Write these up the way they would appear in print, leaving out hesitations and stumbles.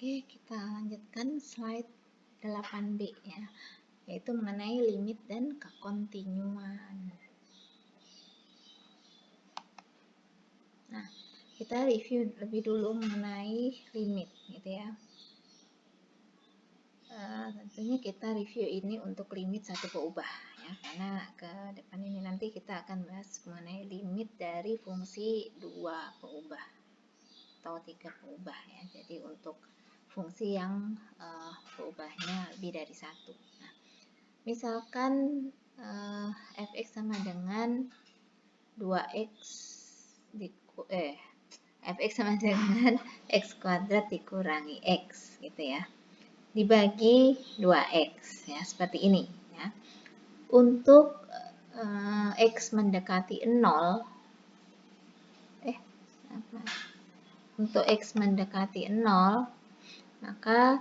Oke, kita lanjutkan slide 8B ya, yaitu mengenai limit dan kekontinuan. Nah, kita review lebih dulu mengenai limit gitu ya. Tentunya kita review ini untuk limit satu peubah ya, karena ke depan ini nanti kita akan bahas mengenai limit dari fungsi dua peubah atau tiga peubah ya. Jadi untuk fungsi yang peubahnya lebih dari satu. Nah, misalkan fx sama dengan 2x fx sama dengan x kuadrat dikurangi x gitu ya, dibagi 2x ya, seperti ini ya. Untuk x mendekati 0 untuk x mendekati 0, maka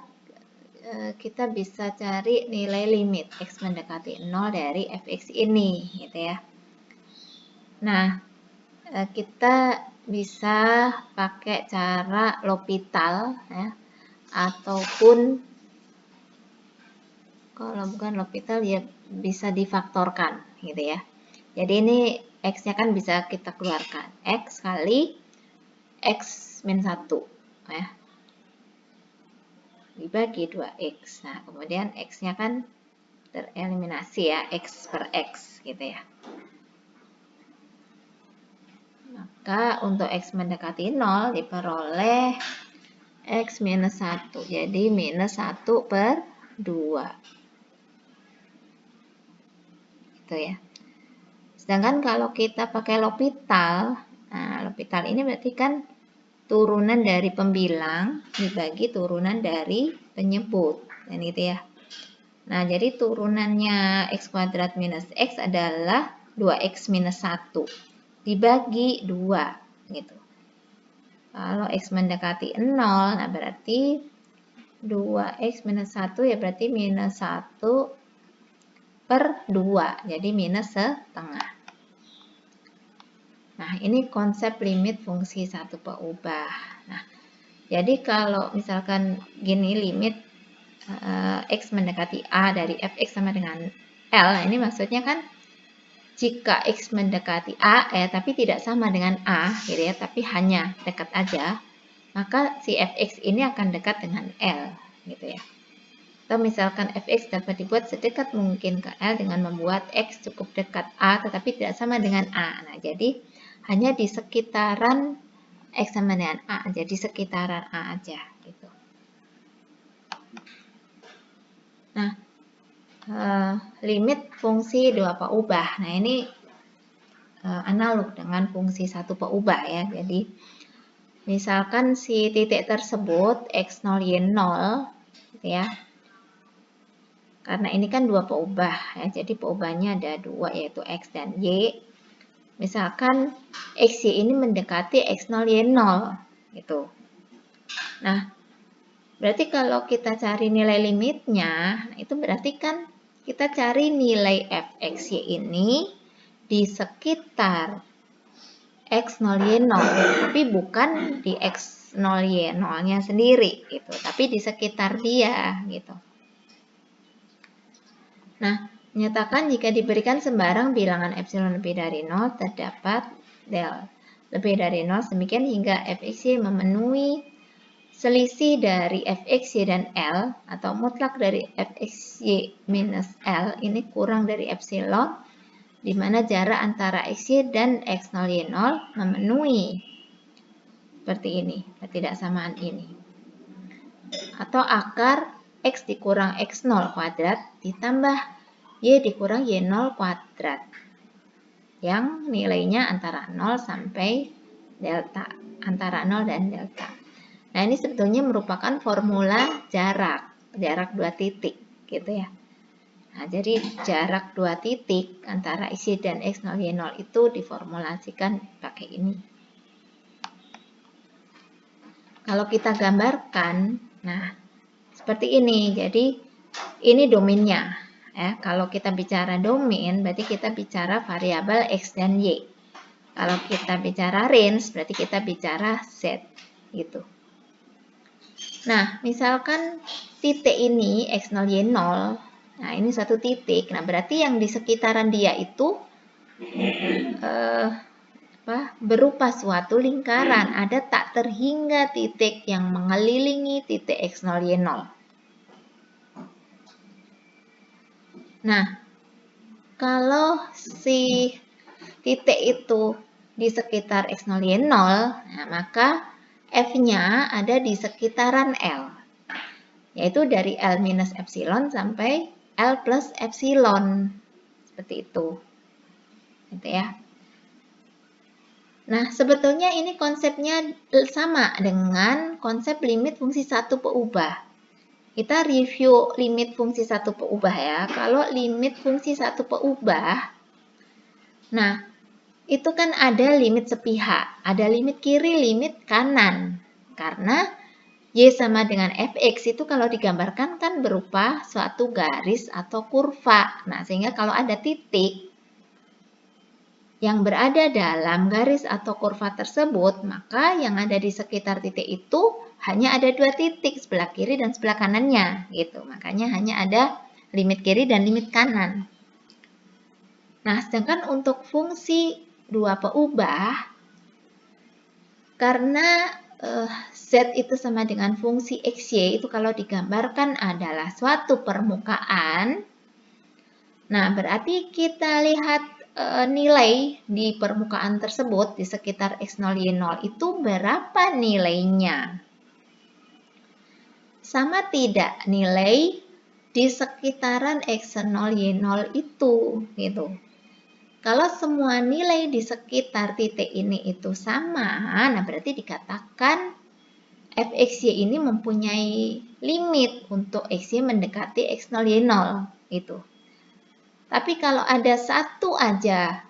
kita bisa cari nilai limit x mendekati 0 dari fx ini gitu ya. Nah, kita bisa pakai cara L'Hopital ya, ataupun kalau bukan L'Hopital ya bisa difaktorkan gitu ya. Jadi ini x-nya kan bisa kita keluarkan, x kali x min 1 ya, dibagi 2x. Nah, kemudian x-nya kan tereliminasi ya, x per x gitu ya. Maka untuk x mendekati 0 diperoleh x minus 1. Jadi minus 1 per 2. Gitu ya. Sedangkan kalau kita pakai L'Hopital, nah L'Hopital ini berarti kan turunan dari pembilang dibagi turunan dari penyebut. Dan gitu ya. Nah, jadi turunannya x kuadrat minus x adalah 2x minus 1 dibagi 2 gitu. Kalau x mendekati 0, nah berarti 2x minus 1 ya berarti minus 1 per 2, jadi minus setengah. Nah, ini konsep limit fungsi satu peubah. Nah, jadi kalau misalkan gini limit x mendekati a dari fx sama dengan L, nah ini maksudnya kan jika x mendekati a tapi tidak sama dengan a gitu ya, tapi hanya dekat aja, maka si fx ini akan dekat dengan L gitu ya. Atau misalkan fx dapat dibuat sedekat mungkin ke L dengan membuat x cukup dekat a tetapi tidak sama dengan a. Nah, jadi hanya di sekitaran x sama dengan a, jadi sekitaran a aja gitu. Nah, limit fungsi dua peubah. Nah, ini analog dengan fungsi satu peubah ya. Jadi misalkan si titik tersebut x0 y0 gitu ya. Karena ini kan dua peubah ya. Jadi peubahnya ada dua yaitu x dan y. Misalkan x y ini mendekati x0 y0 gitu. Nah, berarti kalau kita cari nilai limitnya, itu berarti kan kita cari nilai fx y ini di sekitar x0 y0, tapi bukan di x0 y0-nya sendiri gitu, tapi di sekitar dia gitu. Nah, menyatakan jika diberikan sembarang bilangan epsilon lebih dari 0 terdapat del lebih dari 0 demikian hingga fx y memenuhi selisih dari fx y dan L atau mutlak dari fx y minus L ini kurang dari epsilon, di mana jarak antara xy dan x0 y0 memenuhi seperti ini, ketidaksamaan ini. Atau akar x dikurang x0 kuadrat ditambah y dikurang y0 kuadrat yang nilainya antara 0 sampai delta, antara 0 dan delta. Nah, ini sebetulnya merupakan formula jarak dua titik gitu ya. Nah, jadi jarak dua titik antara xy dan x0 y0 itu diformulasikan pakai ini. Kalau kita gambarkan, nah seperti ini. Jadi ini domainnya ya. Kalau kita bicara domain, berarti kita bicara variabel x dan y. Kalau kita bicara range, berarti kita bicara z gitu. Nah, misalkan titik ini X0, Y0. Nah, ini satu titik. Nah, berarti yang di sekitaran dia itu berupa suatu lingkaran. Ada tak terhingga titik yang mengelilingi titik X0, Y0. Nah, kalau si titik itu di sekitar X0, Y0, nah maka F-nya ada di sekitaran L. Yaitu dari L minus epsilon sampai L plus epsilon. Seperti itu. Gitu ya. Nah, sebetulnya ini konsepnya sama dengan konsep limit fungsi satu peubah. Kita review limit fungsi satu peubah ya. Kalau limit fungsi satu peubah, nah itu kan ada limit sepihak, ada limit kiri, limit kanan. Karena Y sama dengan Fx itu kalau digambarkan kan berupa suatu garis atau kurva. Nah, sehingga kalau ada titik yang berada dalam garis atau kurva tersebut, maka yang ada di sekitar titik itu hanya ada dua titik, sebelah kiri dan sebelah kanannya, gitu. Makanya hanya ada limit kiri dan limit kanan. Nah, sedangkan untuk fungsi dua peubah, karena Z itu sama dengan fungsi XY, itu kalau digambarkan adalah suatu permukaan. Nah, berarti kita lihat nilai di permukaan tersebut di sekitar X0, Y0 itu berapa nilainya? Sama tidak nilai di sekitaran X0, Y0 itu, gitu. Kalau semua nilai di sekitar titik ini itu sama, nah berarti dikatakan Fxy ini mempunyai limit untuk Xy mendekati X0, Y0, gitu. Tapi kalau ada satu aja,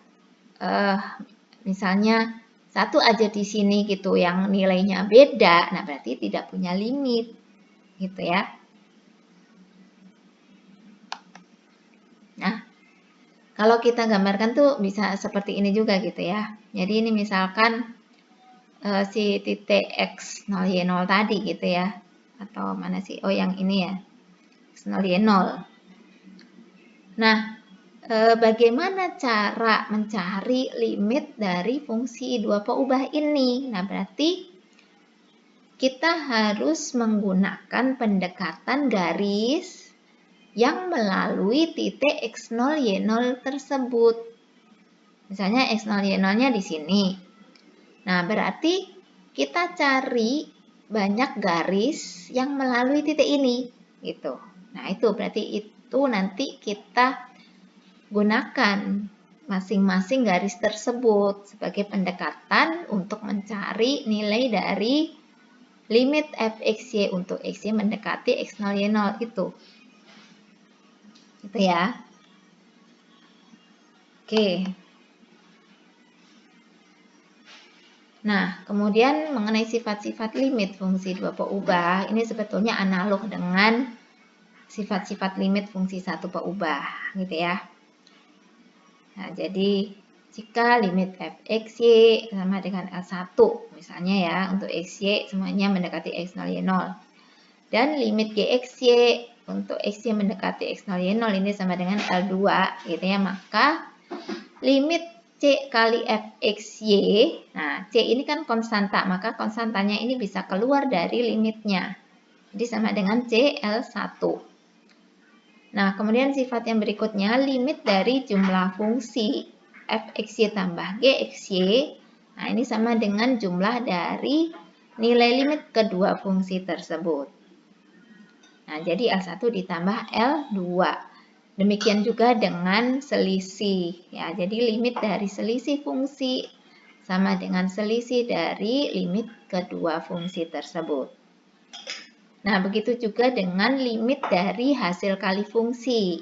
misalnya satu aja di sini gitu yang nilainya beda, nah berarti tidak punya limit, gitu ya. Nah, kalau kita gambarkan tuh bisa seperti ini juga gitu ya. Jadi ini misalkan si titik X0, Y0 tadi gitu ya. Atau mana sih? Oh, yang ini ya. X0, Y0. Nah, bagaimana cara mencari limit dari fungsi dua peubah ini? Nah, berarti kita harus menggunakan pendekatan garis yang melalui titik X0, Y0 tersebut. Misalnya X0, Y0-nya di sini. Nah, berarti kita cari banyak garis yang melalui titik ini. Gitu. Nah, itu berarti itu nanti kita gunakan masing-masing garis tersebut sebagai pendekatan untuk mencari nilai dari limit Fxy untuk Xy mendekati X0, Y0 itu. Gitu ya. Oke. Nah, kemudian mengenai sifat-sifat limit fungsi dua peubah, ini sebetulnya analog dengan sifat-sifat limit fungsi satu peubah, gitu ya. Nah, jadi jika limit Fxy sama dengan L1, misalnya ya, untuk Xy semuanya mendekati X0, Y0. Dan limit Gxy untuk Xy mendekati X0, Y0 ini sama dengan L2, gitu ya. Maka limit C kali Fxy, nah C ini kan konstanta, maka konstantanya ini bisa keluar dari limitnya. Jadi sama dengan C L1. Nah, kemudian sifat yang berikutnya, limit dari jumlah fungsi Fxy tambah Gxy. Nah, ini sama dengan jumlah dari nilai limit kedua fungsi tersebut. Nah, jadi L1 ditambah L2. Demikian juga dengan selisih. Ya, jadi limit dari selisih fungsi sama dengan selisih dari limit kedua fungsi tersebut. Nah, begitu juga dengan limit dari hasil kali fungsi.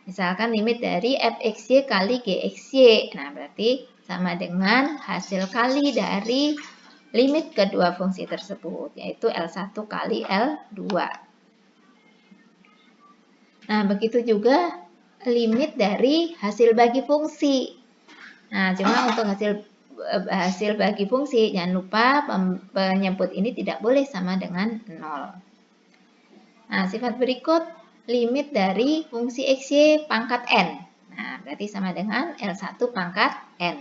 Misalkan limit dari Fxy kali Gxy. Nah, berarti sama dengan hasil kali dari limit kedua fungsi tersebut, yaitu L1 kali L2. Nah, begitu juga limit dari hasil bagi fungsi. Nah, cuma untuk hasil hasil bagi fungsi, jangan lupa penyebut ini tidak boleh sama dengan 0. Nah, sifat berikut limit dari fungsi XY pangkat N. Nah, berarti sama dengan L1 pangkat N.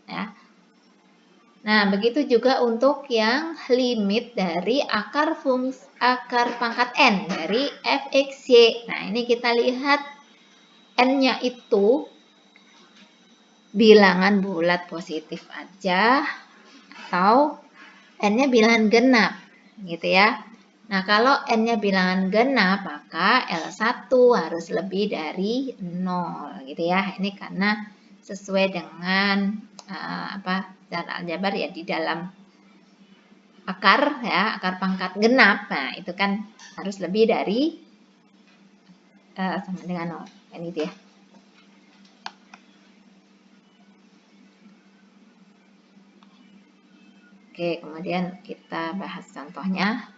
Ya. Nah, begitu juga untuk yang limit dari akar pangkat N dari fxy. Nah, ini kita lihat N-nya itu bilangan bulat positif aja atau N-nya bilangan genap, gitu ya. Nah, kalau N-nya bilangan genap, maka L1 harus lebih dari 0, gitu ya. Ini karena sesuai dengan secara aljabar ya di dalam akar ya, akar pangkat genap. Nah, itu kan harus lebih dari sama dengan 0. Kan gitu ya. Oke, kemudian kita bahas contohnya.